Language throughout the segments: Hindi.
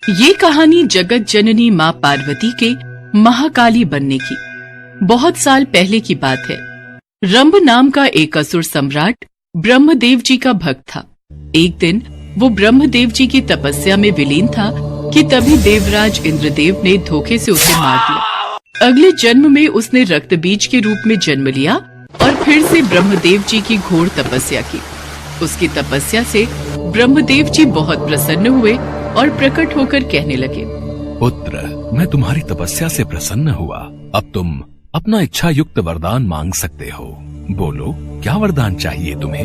ये कहानी जगत जननी माँ पार्वती के महाकाली बनने की बहुत साल पहले की बात है। रंभ नाम का एक असुर सम्राट ब्रह्मदेव जी का भक्त था। एक दिन वो ब्रह्मदेव जी की तपस्या में विलीन था कि तभी देवराज इंद्रदेव ने धोखे से उसे मार दिया। अगले जन्म में उसने रक्त बीज के रूप में जन्म लिया और फिर से ब्रह्मदेव जी की घोर तपस्या की। उसकी तपस्या से ब्रह्मदेव जी बहुत प्रसन्न हुए और प्रकट होकर कहने लगे, पुत्र, मैं तुम्हारी तपस्या से प्रसन्न हुआ। अब तुम अपना इच्छा युक्त वरदान मांग सकते हो। बोलो, क्या वरदान चाहिए तुम्हें?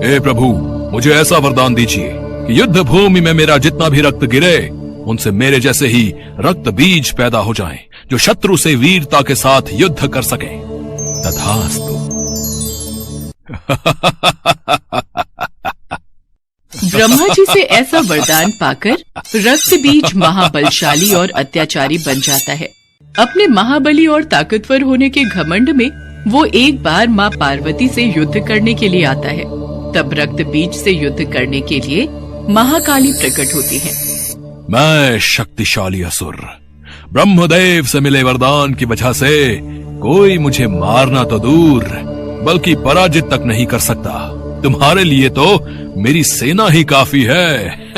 हे प्रभु, मुझे ऐसा वरदान दीजिए कि युद्ध भूमि में मेरा जितना भी रक्त गिरे उनसे मेरे जैसे ही रक्त बीज पैदा हो जाएं, जो शत्रु से वीरता के साथ युद्ध कर सके। तथास्तु। ब्रह्मा जी से ऐसा वरदान पाकर रक्त बीज महाबलशाली और अत्याचारी बन जाता है। अपने महाबली और ताकतवर होने के घमंड में वो एक बार माँ पार्वती से युद्ध करने के लिए आता है। तब रक्त बीज से युद्ध करने के लिए महाकाली प्रकट होती है। मैं शक्तिशाली असुर ब्रह्मदेव से मिले वरदान की वजह से कोई मुझे मारना तो दूर बल्कि पराजित तक नहीं कर सकता। तुम्हारे लिए तो मेरी सेना ही काफी है।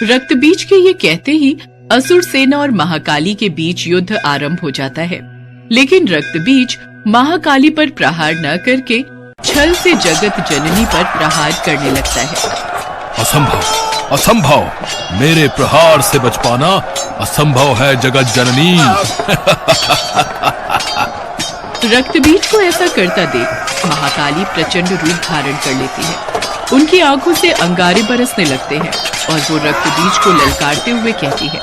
रक्त बीज के ये कहते ही असुर सेना और महाकाली के बीच युद्ध आरंभ हो जाता है। लेकिन रक्त बीज महाकाली पर प्रहार न करके छल से जगत जननी पर प्रहार करने लगता है। असंभव, असंभव, मेरे प्रहार से बच पाना असंभव है जगत जननी। रक्त बीज को ऐसा करता देख महाकाली प्रचंड रूप धारण कर लेती है। उनकी आंखों से अंगारे बरसने लगते हैं और वो रक्त बीज को ललकारते हुए कहती है,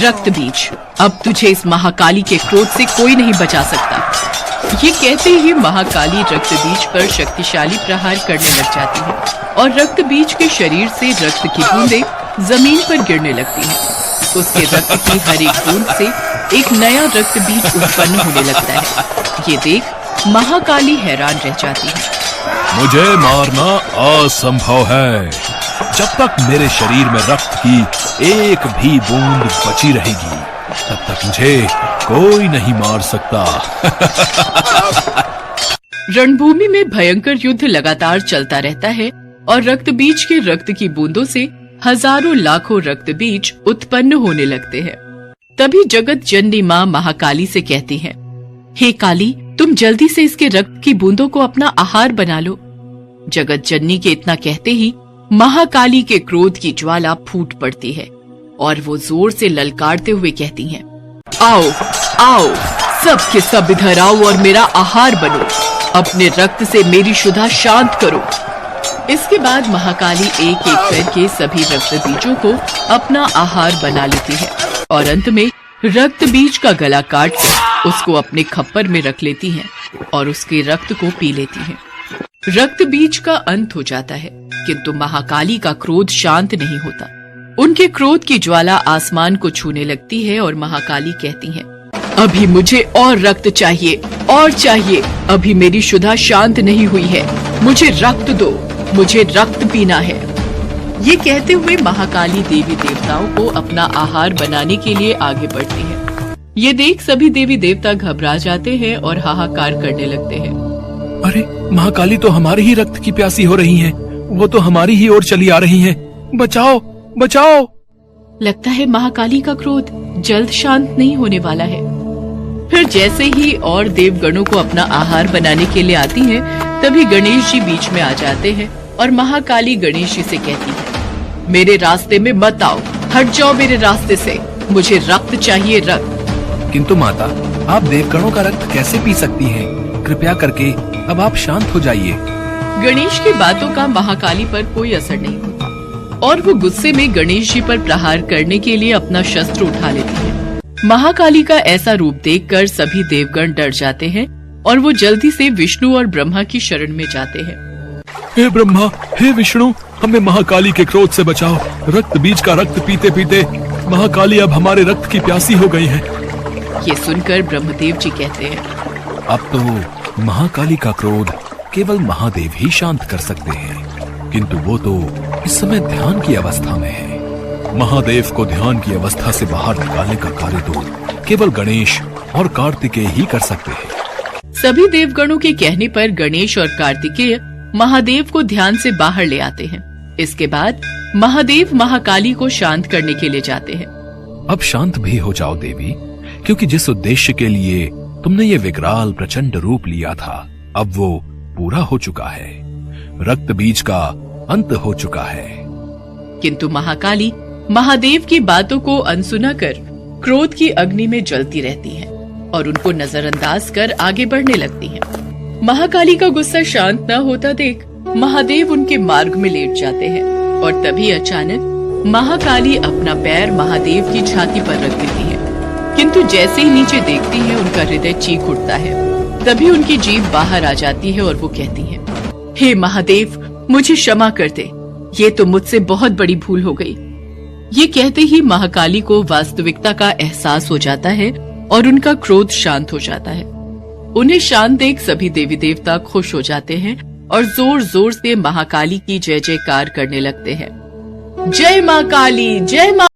रक्त बीज, अब तुझे इस महाकाली के क्रोध से कोई नहीं बचा सकता। ये कहते ही महाकाली रक्त बीज पर शक्तिशाली प्रहार करने लग जाती है और रक्त बीज के शरीर से रक्त की बूंदें जमीन पर गिरने लगती हैं। उसके रक्त की हर एक बूंद से एक नया रक्त बीज उत्पन्न होने लगता है। ये देख महाकाली हैरान रह जाती है। मुझे मारना असंभव है। जब तक मेरे शरीर में रक्त की एक भी बूंद बची रहेगी तब तक मुझे कोई नहीं मार सकता। रणभूमि में भयंकर युद्ध लगातार चलता रहता है और रक्त बीज के रक्त की बूंदों से हजारों लाखों रक्त बीज उत्पन्न होने लगते हैं। तभी जगत जननी माँ महाकाली से कहती है, हे काली, तुम जल्दी से इसके रक्त की बूंदों को अपना आहार बना लो। जगत जननी के इतना कहते ही महाकाली के क्रोध की ज्वाला फूट पड़ती है और वो जोर से ललकारते हुए कहती हैं, आओ आओ, सब के सब इधर आओ और मेरा आहार बनो। अपने रक्त से मेरी क्षुधा शांत करो। इसके बाद महाकाली एक एक करके सभी रक्त बीजों को अपना आहार बना लेती है और अंत में रक्त बीज का गला काट कर उसको अपने खप्पर में रख लेती है और उसके रक्त को पी लेती है। रक्त बीज का अंत हो जाता है, किंतु महाकाली का क्रोध शांत नहीं होता। उनके क्रोध की ज्वाला आसमान को छूने लगती है और महाकाली कहती है, अभी मुझे और रक्त चाहिए और चाहिए। अभी मेरी क्षुधा शांत नहीं हुई है। मुझे रक्त दो, मुझे रक्त पीना है। ये कहते हुए महाकाली देवी देवताओं को अपना आहार बनाने के लिए आगे बढ़ती है। ये देख सभी देवी देवता घबरा जाते हैं और हाहाकार करने लगते हैं। अरे, महाकाली तो हमारे ही रक्त की प्यासी हो रही हैं। वो तो हमारी ही ओर चली आ रही हैं। बचाओ, बचाओ। लगता है महाकाली का क्रोध जल्द शांत नहीं होने वाला है। फिर जैसे ही और देवगणों को अपना आहार बनाने के लिए आती हैं, तभी गणेश जी बीच में आ जाते हैं और महाकाली गणेश जी से कहती है, मेरे रास्ते में मत आओ, हट जाओ मेरे रास्ते से। मुझे रक्त चाहिए, रक्त। किंतु माता, आप देवगणों का रक्त कैसे पी सकती हैं? कृपया करके अब आप शांत हो जाइए। गणेश की बातों का महाकाली पर कोई असर नहीं होता और वो गुस्से में गणेश जी पर प्रहार करने के लिए अपना शस्त्र उठा लेती है। महाकाली का ऐसा रूप देखकर सभी देवगण डर जाते हैं और वो जल्दी से विष्णु और ब्रह्मा की शरण में जाते हैं। हे ब्रह्मा, हे विष्णु, हमें महाकाली के क्रोध से बचाओ। रक्त बीज का रक्त पीते पीते महाकाली अब हमारे रक्त की प्यासी हो गई है। ये सुनकर ब्रह्मदेव जी कहते हैं, अब तो महाकाली का क्रोध केवल महादेव ही शांत कर सकते हैं, किंतु वो तो इस समय ध्यान की अवस्था में है। महादेव को ध्यान की अवस्था से बाहर निकालने का कार्य तो केवल गणेश और कार्तिकेय ही कर सकते हैं। सभी देवगणों के कहने पर गणेश और कार्तिकेय महादेव को ध्यान से बाहर ले आते हैं। इसके बाद महादेव महाकाली को शांत करने के लिए जाते हैं। अब शांत भी हो जाओ देवी, क्योंकि जिस उद्देश्य के लिए तुमने ये विकराल प्रचंड रूप लिया था, अब वो पूरा हो चुका है। रक्त बीज का अंत हो चुका है। किंतु महाकाली महादेव की बातों को अनसुना कर क्रोध की अग्नि में जलती रहती हैं और उनको नजरअंदाज कर आगे बढ़ने लगती हैं। महाकाली का गुस्सा शांत न होता देख महादेव उनके मार्ग में लेट जाते हैं और तभी अचानक महाकाली अपना पैर महादेव की छाती पर रख देती है। किंतु जैसे ही नीचे देखती है उनका हृदय चीख उठता है। तभी उनकी जीभ बाहर आ जाती है और वो कहती है, हे महादेव, मुझे क्षमा कर दे, ये तो मुझसे बहुत बड़ी भूल हो गई। ये कहते ही महाकाली को वास्तविकता का एहसास हो जाता है और उनका क्रोध शांत हो जाता है। उन्हें शांत देख सभी देवी देवता खुश हो जाते हैं और जोर जोर से महाकाली की जय जयकार करने लगते हैं। जय मां काली, जय मां